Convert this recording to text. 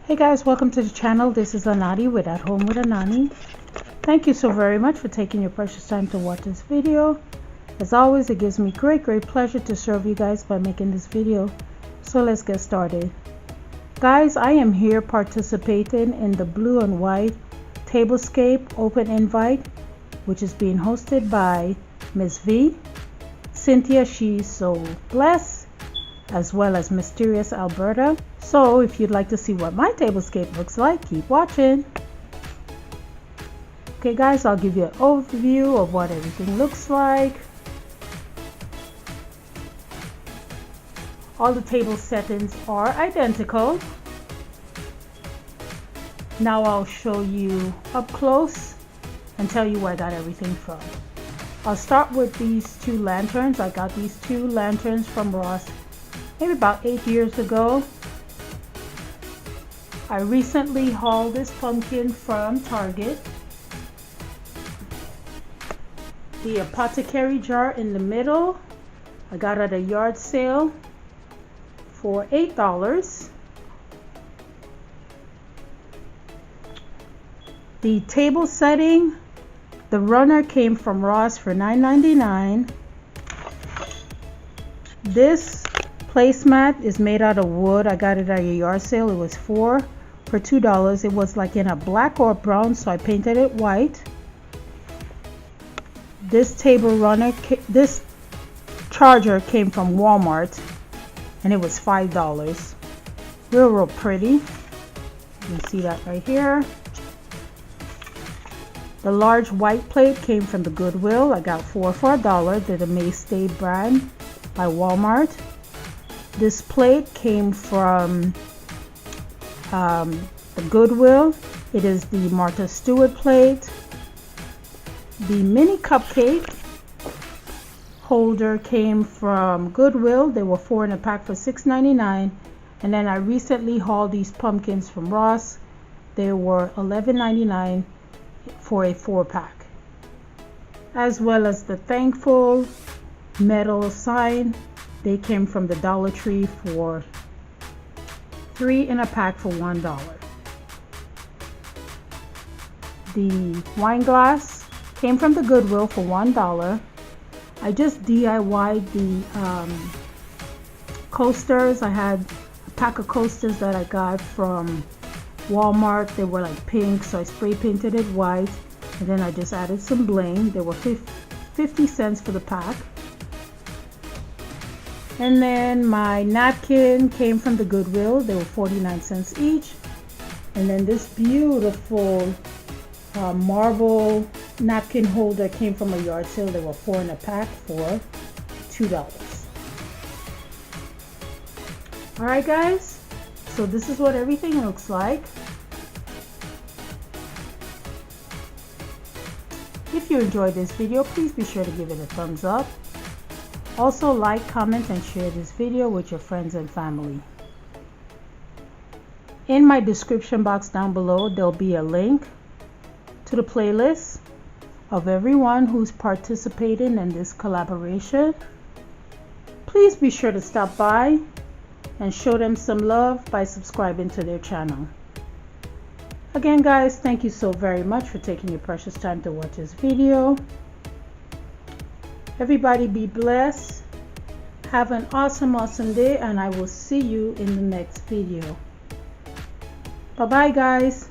Hey guys, welcome to the channel. This is Anani with At Home with Anani. Thank you so very much for taking your precious time to watch this video. As always, it gives me great pleasure to serve you guys by making this video. So let's get started. Guys, I am here participating in the Blue and White Tablescape Open Invite, which is being hosted by Miss V, Cynthia She's So Blessed, as well as Mysterious Alberta. So if you'd like to see what my tablescape looks like, keep watching. Okay guys, I'll give you an overview of what everything looks like. All the table settings are identical. Now I'll show you up close and tell you where I got everything from. I'll start with these two lanterns. I got these two lanterns from Ross maybe about 8 years ago. I recently hauled this pumpkin from Target. The apothecary jar in the middle, I got at a yard sale for $8. The table setting, the runner came from Ross for $9.99. This placemat is made out of wood. I got it at a yard sale. It was $4 for $2. It was like in a black or brown, so I painted it white. This table runner, this charger came from Walmart, and it was $5. Real pretty. You can see that right here. The large white plate came from the Goodwill. I got 4 for $1. They're the Maystay brand by Walmart. This plate came from the Goodwill. It is the Martha Stewart plate. The mini cupcake holder came from Goodwill. They were 4 in a pack for $6.99. And then I recently hauled these pumpkins from Ross. They were $11.99 for a 4-pack. As well as the thankful metal sign. They came from the Dollar Tree for 3 in a pack for $1. The wine glass came from the Goodwill for $1. I just DIY'd the coasters. I had a pack of coasters that I got from Walmart. They were like pink, so I spray painted it white, and then I just added some bling. They were 50 cents for the pack. And then my napkin came from the Goodwill. They were 49 cents each. And then this beautiful marble napkin holder came from a yard sale. They were 4 in a pack for $2. Alright guys, so this is what everything looks like. If you enjoyed this video, please be sure to give it a thumbs up. Also like, comment, and share this video with your friends and family. In my description box down below, there'll be a link to the playlist of everyone who's participating in this collaboration. Please be sure to stop by and show them some love by subscribing to their channel. Again guys, thank you so very much for taking your precious time to watch this video. Everybody be blessed. Have an awesome day, and I will see you in the next video. Bye bye guys.